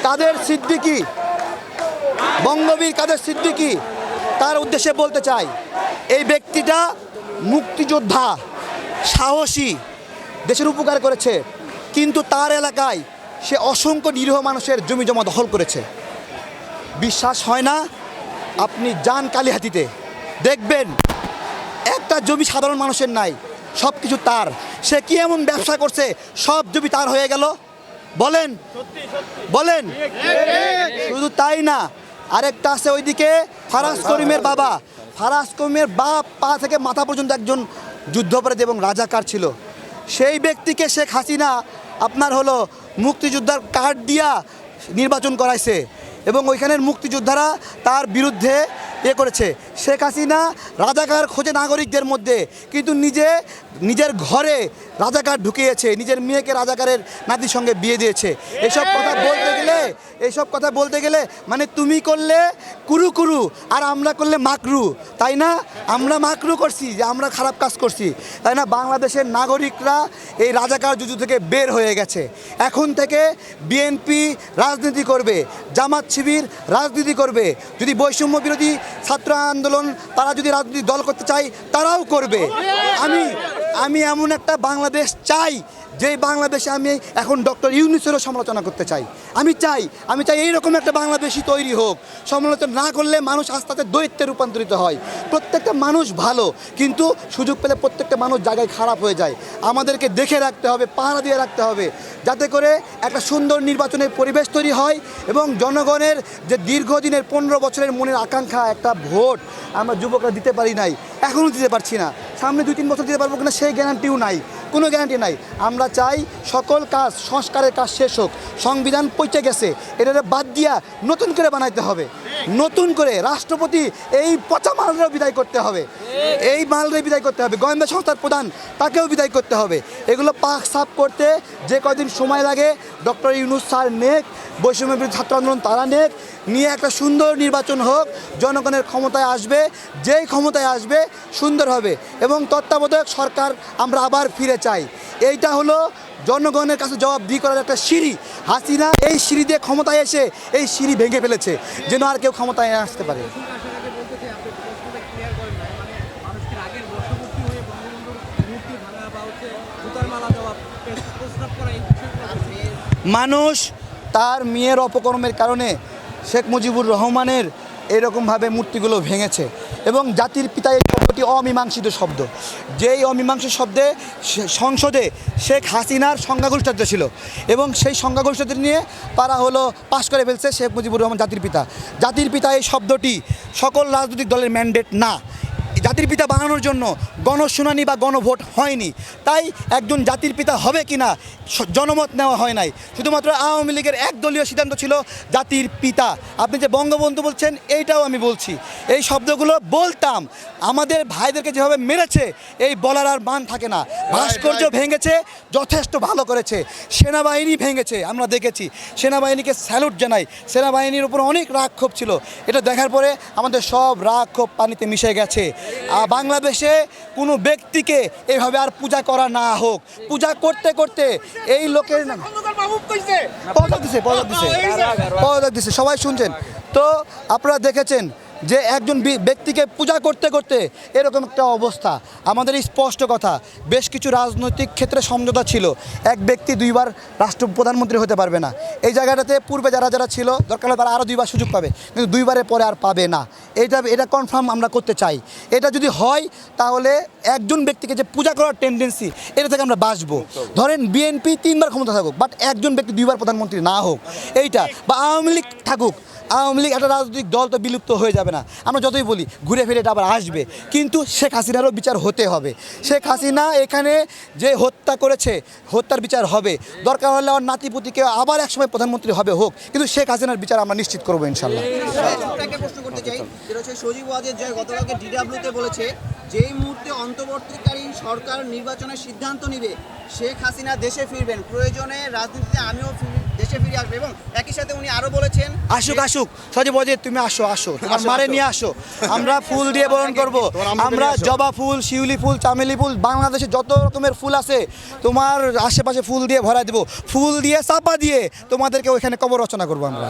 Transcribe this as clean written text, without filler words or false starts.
কাদের সিদ্দিকী, বঙ্গবীর কাদের সিদ্দিকী, তার উদ্দেশ্যে বলতে চাই, এই ব্যক্তিটা মুক্তিযোদ্ধা, সাহসী, দেশের উপকার করেছে, কিন্তু তার এলাকায় সে অসংখ্য নিরীহ মানুষের জমি জমা দখল করেছে। বিশ্বাস হয় না? আপনি যান কালিহাতিতে, দেখবেন একটা জমি সাধারণ মানুষের নাই, সব কিছু তার। সে কি এমন ব্যবসা করছে সব জমি তার হয়ে গেল? বলেন বলেন। শুধু তাই না, আরেকটা আছে ওইদিকে ফারাজ করিমের বাবা। ফারাজ করিমের বাপ পা থেকে মাথা পর্যন্ত একজন যুদ্ধাপরাধী এবং রাজাকার ছিল। সেই ব্যক্তিকে শেখ হাসিনা আপনার হলো মুক্তিযোদ্ধার কার্ড দিয়া নির্বাচন করাইছে এবং ওইখানের মুক্তিযোদ্ধারা তার বিরুদ্ধে করেছে। শেখ হাসিনা রাজাকার খোঁজে নাগরিকদের মধ্যে, কিন্তু নিজের ঘরে রাজাকার ঢুকিয়েছে, নিজের মেয়েকে রাজাকারের নাতির সঙ্গে বিয়ে দিয়েছে। এইসব কথা বলতে গেলে মানে তুমি করলে কুরু কুরু আর আমরা করলে মাকরু, তাই না? আমরা মাকরু করছি যে আমরা খারাপ কাজ করছি, তাই না? বাংলাদেশের নাগরিকরা এই রাজাকার যুদ্ধ থেকে বের হয়ে গেছে। এখন থেকে বিএনপি রাজনীতি করবে, জামাত শিবির রাজনীতি করবে, যদি বৈষম্য বিরোধী ছাত্র আন্দোলন তারা যদি রাজনীতি দল করতে চায় তারাও করবে। আমি এমন একটা বাংলাদেশ চাই, যেই বাংলাদেশে আমি এখন ডক্টর ইউনূসেরও সমালোচনা করতে চাই। আমি চাই এইরকম একটা বাংলাদেশই তৈরি হোক। সমালোচনা না করলে মানুষ আস্তে আস্তে দৈত্যে রূপান্তরিত হয়। প্রত্যেকটা মানুষ ভালো, কিন্তু সুযোগ পেলে প্রত্যেকটা মানুষ জায়গায় খারাপ হয়ে যায়। আমাদেরকে দেখে রাখতে হবে, পাহারা দিয়ে রাখতে হবে, যাতে করে একটা সুন্দর নির্বাচনের পরিবেশ তৈরি হয় এবং জনগণের যে দীর্ঘদিনের 15 বছরের মনের আকাঙ্ক্ষা একটা ভোট আমরা যুবকরা দিতে পারি নাই, এখনও দিতে পারছি না, সামনে 2-3 বছর দিতে পারবো কিনা সেই গ্যারান্টিও নাই, কোনো গ্যারান্টি নাই। আমরা চাই সকল কাজ, সংস্কারের কাজ শেষ হোক। সংবিধান পচে গেছে, এটা বাদ দিয়া নতুন করে বানাইতে হবে। নতুন করে রাষ্ট্রপতি এই পচা মালরেও বিদায় করতে হবে, গোয়েন্দা সংস্থার প্রধান তাকেও বিদায় করতে হবে। এগুলো পাক সাফ করতে যে কদিন সময় লাগে ডক্টর ইউনূস স্যার নেক, বৈষম্য বিরোধী ছাত্র আন্দোলন তারা নেক, নিয়ে একটা সুন্দর নির্বাচন হোক। জনগণের ক্ষমতায় আসবে, যেই ক্ষমতায় আসবে সুন্দর হবে এবং তত্ত্বাবধায়ক সরকার আমরা আবার ফিরে চাই। এইটা হলো জনগণের কাছে জবাবদিহি করার একটা সিঁড়ি। হাসিনা এই সিঁড়ি দিয়ে ক্ষমতায় এসে এই সিঁড়ি ভেঙে ফেলেছে, যেন আর কেউ ক্ষমতায় আসতে পারে। মানুষ তার মেয়ের অপকর্মের কারণে শেখ মুজিবুর রহমানের এরকমভাবে মূর্তিগুলো ভেঙেছে এবং জাতির পিতা এই শব্দটি অমীমাংসিত শব্দ। যেই অমীমাংসিত শব্দে সংসদে শেখ হাসিনার সংখ্যাগরিষ্ঠতা ছিল এবং সেই সংখ্যাগরিষ্ঠতা নিয়ে তারা হলো পাশ করে ফেলছে শেখ মুজিবুর রহমান জাতির পিতা। জাতির পিতা এই শব্দটি সকল রাজনৈতিক দলের ম্যান্ডেট না। জাতির পিতা বানানোর জন্য গণশুনানি বা গণভোট হয়নি, তাই একজন জাতির পিতা হবে কি না জনমত নেওয়া হয় নাই। শুধুমাত্র আওয়ামী লীগের একদলীয় সিদ্ধান্ত ছিল জাতির পিতা। আপনি যে বঙ্গবন্ধু বলছেন, এইটাও আমি বলছি, এই শব্দগুলো বলতাম। আমাদের ভাইদেরকে যেভাবে মেরেছে এই বলার আর মান থাকে না। ভাস্কর্য ভেঙেছে, যথেষ্ট ভালো করেছে। সেনাবাহিনী ভেঙেছে, আমরা দেখেছি। সেনাবাহিনীকে স্যালুট জানাই। সেনাবাহিনীর উপর অনেক রাগ ক্ষোভ ছিল, এটা দেখার পরে আমাদের সব রাগ ক্ষোভ পানিতে মিশে গেছে। বাংলাদেশে কোনো ব্যক্তিকে এভাবে আর পূজা করা না হোক। পূজা করতে করতে এই লোকের পদত্যাগ দিছে, সবাই শুনছেন তো, আপনারা দেখেছেন যে একজন ব্যক্তিকে পূজা করতে করতে এরকম একটা অবস্থা। আমাদের এই স্পষ্ট কথা, বেশ কিছু রাজনৈতিক ক্ষেত্রে সমঝোতা ছিল, এক ব্যক্তি 2বার প্রধানমন্ত্রী হতে পারবে না। এই জায়গাটাতে পূর্বে যারা ছিল দরকার হলে তারা আরও 2বার সুযোগ পাবে, কিন্তু 2বারের পরে আর পাবে না। এটা কনফার্ম আমরা করতে চাই। এটা যদি হয় তাহলে একজন ব্যক্তিকে যে পূজা করার টেন্ডেন্সি, এটা থেকে আমরা বাঁচবো। ধরেন বিএনপি 3বার ক্ষমতা থাকুক, বাট একজন ব্যক্তি 2বার প্রধানমন্ত্রী না হোক, এইটা, বা আওয়ামী লীগ থাকুক। আওয়ামী লীগ একটা রাজনৈতিক দল তো বিলুপ্ত হয়ে যাবে না, আমরা যতই বলি ঘুরে ফিরে এটা আবার আসবে, কিন্তু শেখ হাসিনারও বিচার হতে হবে। শেখ হাসিনা এখানে যে হত্যা করেছে, হত্যার বিচার হবে। দরকার হলে আমার নাতিপুতিকে আবার একসময় প্রধানমন্ত্রী হবে হোক, কিন্তু শেখ হাসিনার বিচার আমরা নিশ্চিত করবো ইনশাল্লাহ। প্রশ্ন করতে চাই, যেটা হচ্ছে সজীব ওয়াজেদ জয় গতকালকে ডিডব্লিউতে বলেছে, যেই মুহূর্তে অন্তর্বর্তীকালীন সরকার নির্বাচনের সিদ্ধান্ত নিবে শেখ হাসিনা দেশে ফিরবেন, প্রয়োজনে রাজনীতিতে আমিও দেশে দেশে ফিরে আসবে এবং একই সাথে উনি আরো বলেছেন আসুক আসুক সজীব ওয়াজেদ, তুমি আসো তোমার মারে নিয়ে আসো, আমরা ফুল দিয়ে বরণ করব। আমরা জবা ফুল, শিউলি ফুল, চামেলি ফুল, বাংলাদেশে যত রকমের ফুল আছে তোমার আশেপাশে ফুল দিয়ে ভরা দেব, ফুল দিয়ে চাপা দিয়ে তোমাদেরকে ওইখানে কবর রচনা করবো আমরা।